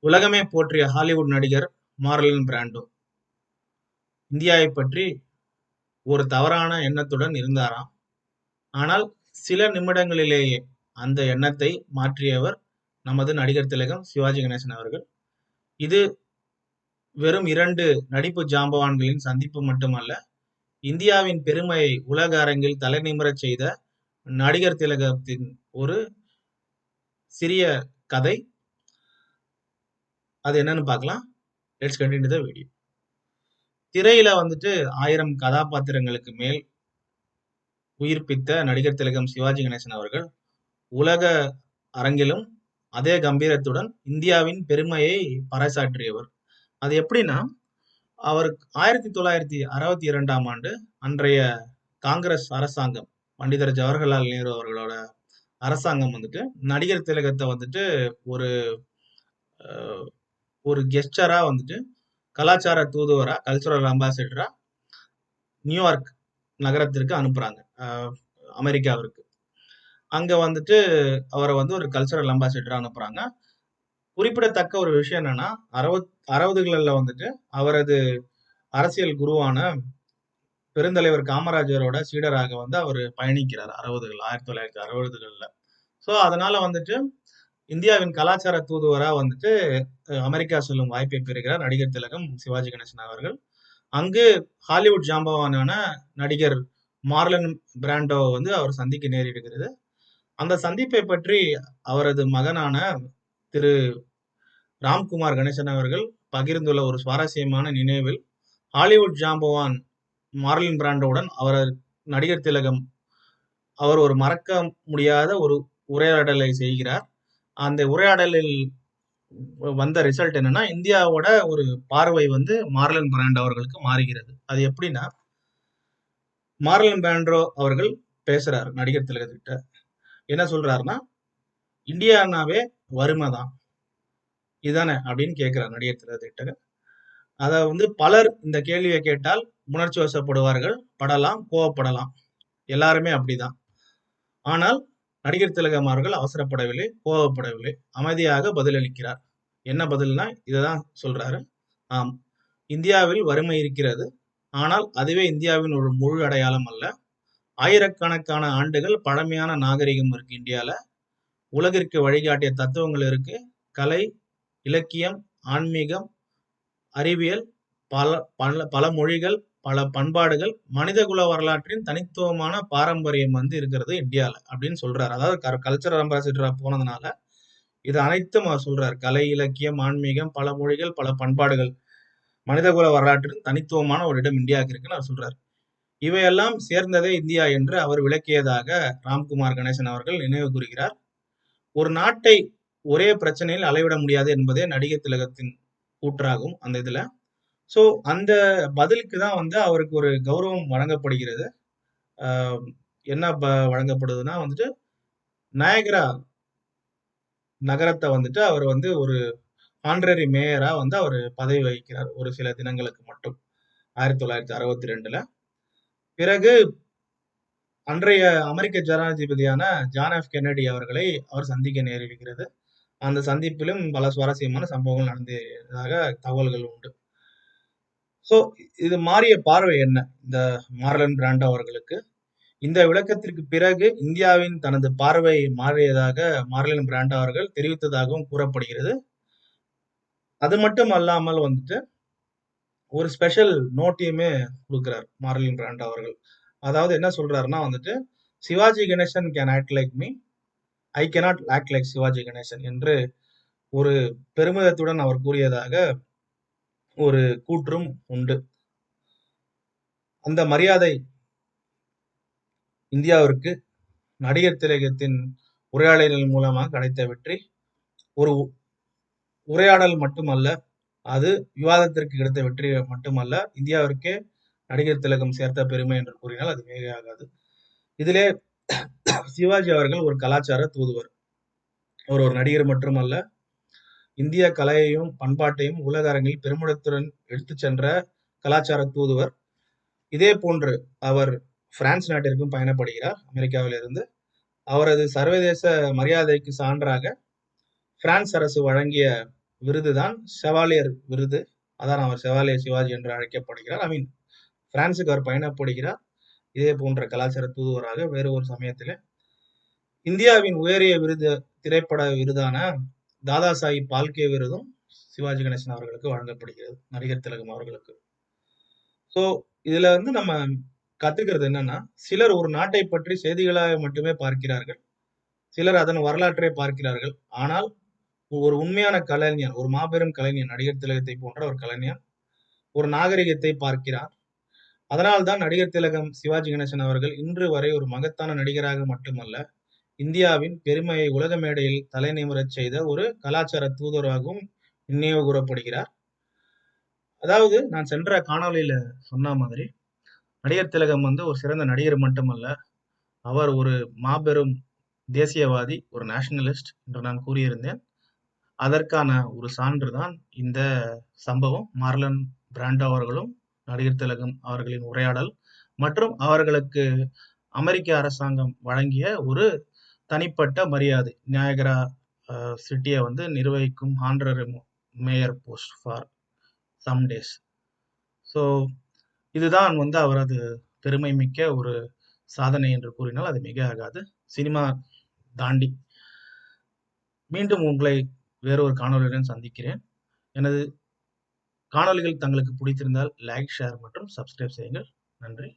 உலகமே போற்றிய ஹாலிவுட் நடிகர் மார்லன் பிராண்டோ இந்தியாவை பற்றி ஒரு தவறான எண்ணத்துடன் இருந்தாராம். ஆனால் சில நிமிடங்களிலேயே அந்த எண்ணத்தை மாற்றியவர் நமது நடிகர் திலகம் சிவாஜி கணேசன் அவர்கள். இது வெறும் 2 நடிப்பு ஜாம்பவான்களின் சந்திப்பு மட்டுமல்ல, இந்தியாவின் பெருமையை உலக அரங்கில் தலைநிமிரச் செய்த நடிகர் திலகத்தின் ஒரு சிறிய கதை. அது என்னன்னு பார்க்கலாம். Let's continue the video. திரையில 1000 கதாபாத்திரங்களுக்கு மேல் உயிர்ப்பித்த நடிகர் திலகம் சிவாஜி கணேசன் அவர்கள் உலக அரங்கிலும் அதே கம்பீரத்துடன் இந்தியாவின் பெருமையை பறைசாற்றியவர். அது எப்படின்னா, அவர் 1962ஆம் ஆண்டு அன்றைய காங்கிரஸ் அரசாங்கம், பண்டிதர் ஜவஹர்லால் நேரு அவர்களோட அரசாங்கம் நடிகர் திலகத்தை ஒரு ஒரு கெஸ்டரா கலாச்சார தூதுவரா, கல்ச்சுரல் அம்பாசிடரா நியூயார்க் நகரத்திற்கு அனுப்புறாங்க, அமெரிக்காவிற்கு. அங்க அவரை ஒரு கல்ச்சுரல் அம்பாசிடரா அனுப்புறாங்க. குறிப்பிடத்தக்க ஒரு விஷயம் என்னன்னா, 60களில் அவரது அரசியல் குருவான பெருந்தலைவர் காமராஜரோட சீடராக அவர் பயணிக்கிறார் 1960களில். ஸோ அதனால இந்தியாவின் கலாச்சார தூதுவரா அமெரிக்கா செல்லும் வாய்ப்பை பெறுகிறார் நடிகர் திலகம் சிவாஜி கணேசன் அவர்கள். அங்கு ஹாலிவுட் ஜாம்பவானான நடிகர் மார்லன் பிராண்டோ அவர் சந்திக்க நேரிடுகிறது. அந்த சந்திப்பை பற்றி அவரது மகனான திரு ராம்குமார் கணேசன் அவர்கள் பகிர்ந்துள்ள ஒரு சுவாரஸ்யமான நினைவில், ஹாலிவுட் ஜாம்பவான் மார்லன் பிராண்டோவுடன் நடிகர் திலகம் அவர் ஒரு மறக்க முடியாத ஒரு உரையாடலை செய்கிறார். அந்த உரையாடலில் வந்த ரிசல்ட் என்னன்னா, இந்தியாவோட ஒரு பார்வை மார்லன் பிராண்டோ அவர்களுக்கு மாறுகிறது. அது எப்படின்னா, மார்லன் பிராண்டோ அவர்கள் பேசுறாரு நடிகர் திலகத்திட்ட. என்ன சொல்றாருன்னா, இந்தியானாவே வறுமை தான் இதானே அப்படின்னு கேட்கிறார் நடிகர் திலகத்திட்ட. அத பலர் இந்த கேள்வியை கேட்டால் உணர்ச்சி வசப்படுவார்கள், படலாம், கோவப்படலாம். எல்லாருமே அப்படிதான். ஆனால் நடிகர் திலகம் அவர்கள் அவசரப்படவில்லை, கோவப்படவில்லை, அமைதியாக பதிலளிக்கிறார். என்ன பதில்னா, இததான் சொல்றாரு. ஆம், இந்தியாவில் வறுமை இருக்கிறது. ஆனால் அதுவே இந்தியாவின் ஒரு முழு அடையாளம் அல்ல. ஆயிரக்கணக்கான ஆண்டுகள் பழமையான நாகரிகம் இருக்கு இந்தியால. உலகிற்கு வழிகாட்டிய தத்துவங்கள் இருக்கு. கலை, இலக்கியம், ஆன்மீகம், அறிவியல், பல மொழிகள், பல பண்பாடுகள், மனிதகுல வரலாற்றின் தனித்துவமான பாரம்பரியம் இருக்கிறது இந்தியால அப்படின்னு சொல்றாரு. அதாவது கல்ச்சரல் அம்பாசிடரா போனதுனால இது அனைத்தும் அவர் சொல்றாரு. கலை, இலக்கியம், ஆன்மீகம், பல மொழிகள், பல பண்பாடுகள், மனிதகுல வரலாற்றின் தனித்துவமான ஒரு இடம் இந்தியாவுக்கு இருக்குன்னு அவர் சொல்றாரு. இவையெல்லாம் சேர்ந்ததே இந்தியா என்று அவர் விளக்கியதாக ராம்குமார் கணேசன் அவர்கள் நினைவு கூறுகிறார். ஒரு நாட்டை ஒரே பிரச்சனையில் அளவிட முடியாது என்பதே நடிகர் திலகத்தின் கூற்றாகும் அந்த இதுல. ஸோ அந்த பதிலுக்கு தான் அவருக்கு ஒரு கௌரவம் வழங்கப்படுகிறது. என்ன வழங்கப்படுதுன்னா நயகரா நகரத்தை அவர் ஒரு ஆனரரி மேயரா அவர் பதவி வகிக்கிறார் ஒரு சில தினங்களுக்கு மட்டும் 1962ல. பிறகு அன்றைய அமெரிக்க ஜனாதிபதியான ஜான் எஃப் கென்னடி அவர்களை அவர் சந்திக்க நேரிடுகிறது. அந்த சந்திப்பிலும் பல சுவாரஸ்யமான சம்பவங்கள் நடந்ததாக தகவல்கள் உண்டு. ஸோ இது மாறிய பார்வை என்ன இந்த மார்லன் பிராண்டோ அவர்களுக்கு? இந்த விளக்கத்திற்கு பிறகு இந்தியாவின் தனது பார்வை மாறியதாக மார்லன் பிராண்டோ அவர்கள் தெரிவித்ததாகவும் கூறப்படுகிறது. அது மட்டும் அல்லாமல் ஒரு ஸ்பெஷல் நோட்டையுமே கொடுக்கிறார் மார்லன் பிராண்டோ அவர்கள். அதாவது என்ன சொல்றாருன்னா Sivaji Ganesan can act like me, I cannot act like Sivaji Ganesan என்று ஒரு பெருமிதத்துடன் அவர் கூறியதாக ஒரு கூற்றும் உண்டு. அந்த மரியாதை இந்தியாவிற்கு நடிகர் திலகத்தின் உரையாடல்கள் மூலமாக கிடைத்த வெற்றி. ஒரு உரையாடல் மட்டுமல்ல, அது விவாதத்திற்கு கிடைத்த வெற்றி மட்டுமல்ல, இந்தியாவிற்கே நடிகர் திலகம் சேர்த்த பெருமை என்று கூறினால் அது மிகையாகாது. இதிலே சிவாஜி அவர்கள் ஒரு கலாச்சார தூதுவர். அவர் ஒரு நடிகர் மட்டுமல்ல, இந்திய கலையையும் பண்பாட்டையும் உலக அரங்கில் பெருமிதத்துடன் எடுத்துச் சென்ற கலாச்சார தூதுவர். இதே போன்று அவர் பிரான்ஸ் நாட்டிற்கும் பயணப்படுகிறார் அமெரிக்காவிலிருந்து. அவரது சர்வதேச மரியாதைக்கு சான்றாக பிரான்ஸ் அரசு வழங்கிய விருதுதான் செவாலியர் விருது. அதான் அவர் செவாலியர் சிவாஜி என்று அழைக்கப்படுகிறார். ஐ மீன் பிரான்சுக்கு அவர் பயணப்படுகிறார். இதே போன்ற கலாச்சார தூதுவராக வேறு ஒரு சமயத்தில் இந்தியாவின் உயரிய விருது திரைப்பட விருதான தாதா சாஹிப் பால்கே விருதும் சிவாஜி கணேசன் அவர்களுக்கு வழங்கப்படுகிறது, நடிகர் திலகம் அவர்களுக்கு. ஸோ இதுல வந்து நம்ம கத்துக்கிறது என்னன்னா, சிலர் ஒரு நாட்டை பற்றி செய்திகளாக மட்டுமே பார்க்கிறார்கள், சிலர் அதன் வரலாற்றை பார்க்கிறார்கள். ஆனால் ஒரு உண்மையான கலைஞர், ஒரு மாபெரும் கலைஞர், நடிகர் திலகத்தை போன்ற ஒரு கலைஞர் ஒரு நாகரிகத்தை பார்க்கிறார். அதனால்தான் நடிகர் திலகம் சிவாஜி கணேசன் அவர்கள் இன்று வரை ஒரு மகத்தான நடிகராக மட்டுமல்ல, இந்தியாவின் பெருமையை உலக மேடையில் தலை நிமிரச் செய்த ஒரு கலாச்சார தூதராகவும் நினைவு கூறப்படுகிறார். அதாவது நான் சென்ற காணொளியில சொன்ன மாதிரி, நடிகர் திலகம் வந்து ஒரு சிறந்த நடிகர் மட்டுமல்ல, அவர் ஒரு மாபெரும் தேசியவாதி, ஒரு நேஷனலிஸ்ட் என்று நான் கூறியிருந்தேன். அதற்கான ஒரு சான்று தான் இந்த சம்பவம். மார்லன் பிராண்டோ அவர்களும் நடிகர் திலகம் அவர்களின் உரையாடல் மற்றும் அவர்களுக்கு அமெரிக்க அரசாங்கம் வழங்கிய ஒரு தனிப்பட்ட மரியாதை. நியாயகரா சிட்டியை வந்து நிர்வகிக்கும் honorary mayor post for some days. So இதுதான் வந்து அவரது பெருமை மிக்க ஒரு சாதனை என்று கூறினால் அது மிக ஆகாது. சினிமா தாண்டி மீண்டும் உங்களை வேறொரு காணொளியுடன் சந்திக்கிறேன். எனது காணொளிகள் தங்களுக்கு பிடித்திருந்தால் லைக், ஷேர் மற்றும் சப்ஸ்கிரைப் செய்யுங்கள். நன்றி.